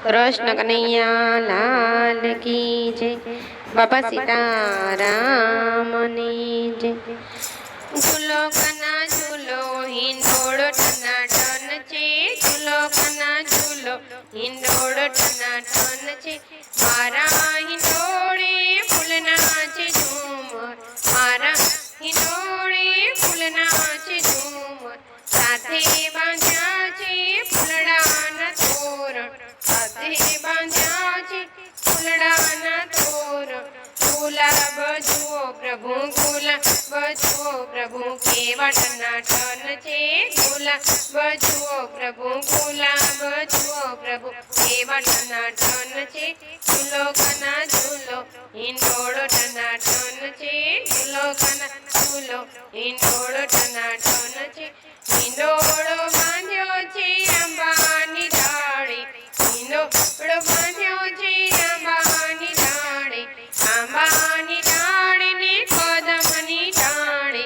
कृष्ण कन्हैया लाल की जय। बाबा सीताराम ने जय। झूलो कना झूलो हिंडोळो टनाटन छे। झूलो कना झूलो हिंडोळो टनाटन छे। मारा हिंडोळे फूलना छे झूमर। मारा हिंडोळे फूलना छे झूमर। साथे बांध्या छे फूलडाना तोरण। साथे बांध्या छे फूलडाना तोरण। गुलाब जुओ प्रभु गुलाब जुओ प्रभु केवा टनाटन छे। गुलाब जुओ प्रभु गुलाब जुओ प्रभु केवा टनाटन छे। झूलो कना झूलो हिंडोळो टनाटन छे। झूलो कना झूलो हिंडोळो टनाटन छे। हिंडोळो बांध्यो छे आंबानी डाळे। हिंडोळो बांध्यो छे आंबानी डाळे। आंबानी डाळे ने कदमनी डाळे।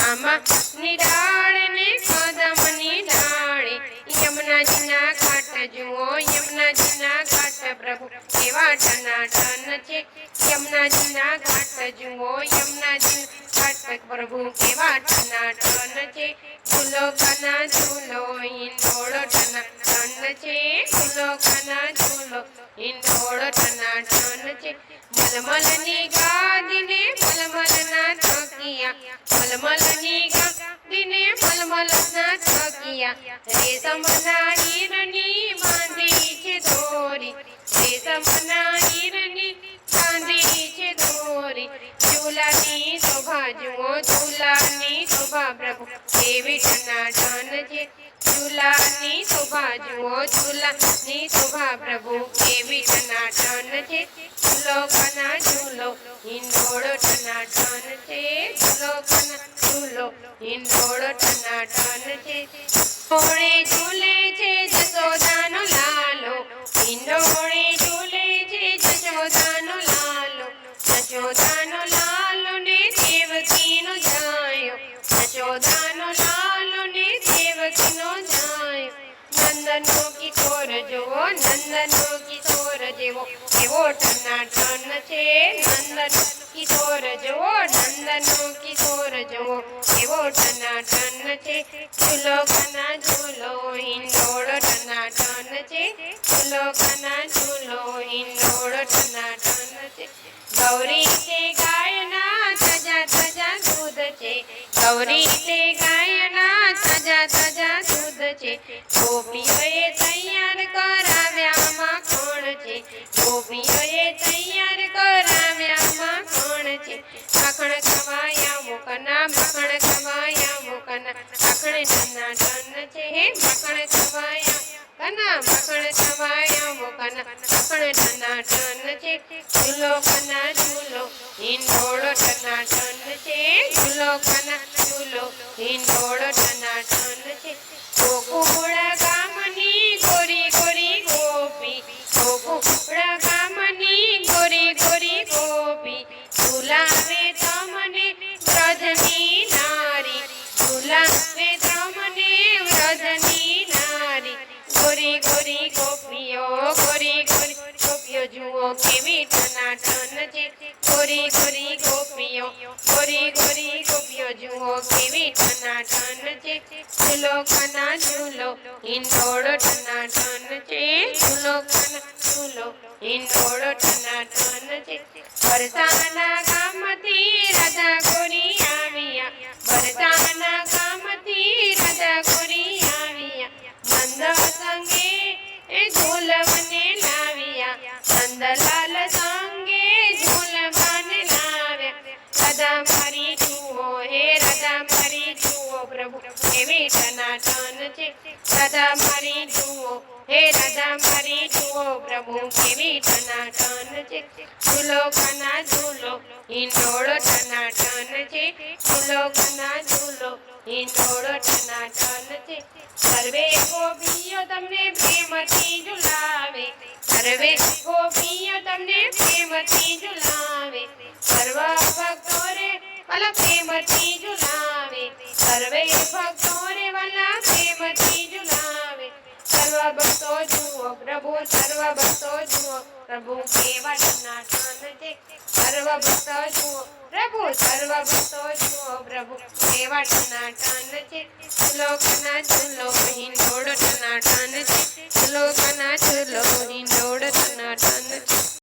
आंबानी डाळे ने कदमनी डाळे। यमुनाजीना घाट जुओ यमुनाजीना घाट प्रभु केवा टनाटन छे। यमुनाजीना घाट जुओ यमुनाजीना घाट प्रभु केवा टनाटन छे। झूलो कना झूलो हिंडोळो टनाटन छे। झूलो कना झूलो हिंडोळो टनाटन छे। मलमलनी गादीने मलमलना तकिया। मलमलनी गादीने मलमलना तकिया। रेशमना हीरनी बांधी छे दोरी। रेशमना हीरनी बांधी छे दोरी। झूलानी शोभा जुओ झूलानी शोभा प्रभु केवी टनाटन छे। झूलानी शोभा जुओ झूलानी शोभा प्रभु केवी टनाटन छे। झूलो कना झूलो हिंडोळो टनाटन छे। झूलो कना झूलो हिंडोळो टनाटन छे। हिंडोळे झूले छे जसोदानो लालो। हिंडोळे झूले छे जसोदानो लालो। जसोदानो लालो ने देवकीनो जायो। जसोदानो लालो ने देवकीनो जायो। नंदनो किशोर जुओ नंदनो किशोर जेवो केवो टनाटन छे। नंदनो किशोर जुओ नंदनो किशोर जुओ केवो टनाटन छे। झूलो कना झूलो हिंडोळो टनाटन छे। झूलो कना झूलो हिंडोळो टनाटन छे। गौरी ते गायना ताजा ताजा दूध छे। गौरी ते गायना ताजा ताजा दूध छे। गोपीओए तैयार कराव्या माखण छे। गोपीओए तैयार कराव्या माखण छे। माखण खवाया मुकना माखण खवाया मुकना। माखण टनाटन छे हे माखण खवाया कना। माखण खवाया मुकना माखण टनाटन छे। झूलो कना झूलो हिंडोळो टनाटन छे। झूलो कना झूलो हिंडोळो टनाटन छे। गोकुळ गामनी गोरी गोरी गोपी। गोकुळ गामनी गोरी गोरी गोपी। झूलावे तमने व्रजनी नारी। झूलावे तमने व्रजनी नारी। गोरी गोरी गोपीओ गोरी गोरी गोपीओ जुओ केवी टनाटन छे। गोरी गोरी गोपीओ गोरी गोरी गोपीओ जुओ केवी टनाटन छे। झूलो कना झूलो हिंडोळो टनाटन छे। झूलो कना झूलो हिंडोळो टनाटन छे। बरसाना गामथी राधा गोरी आविया। बरसाना गामथी राधा गोरी आविया। नंद संगे झूलवने लाविया। नंदलाल संगे झूलवाने लाव्या। राधा मारी जुओ हे राधा मारी जुओ प्रभु केवी टनाटन छे। राधा मारी जुओ हे राधा मारी जुओ प्रभु केवी टनाटन छे। झूलो कना झूलो हिंडोळो टनाटन छे। झूलो कना झूलो हिंडोळो टनाटन छे। सर्वे गोपीओ तमने प्रेमथी झुलावे। सर्वे गोपीओ तमने प्रेमथी झुलावे। सर्व भक्तो रे वाला प्रेमथी झुलावे। सर्वे भक्तो रे वाला प्रेमथी झुलावे। सर्व भक्तो जुओ પ્રભુ સર્વ ભક્તો જુઓ પ્રભુ કેવા ટનાટન છે સર્વ ભક્તો જુઓ પ્રભુ સર્વ ભક્તો જુઓ પ્રભુ કેવા ટનાટન છે ઝૂલો કના ઝૂલો હિંડોળો ટનાટન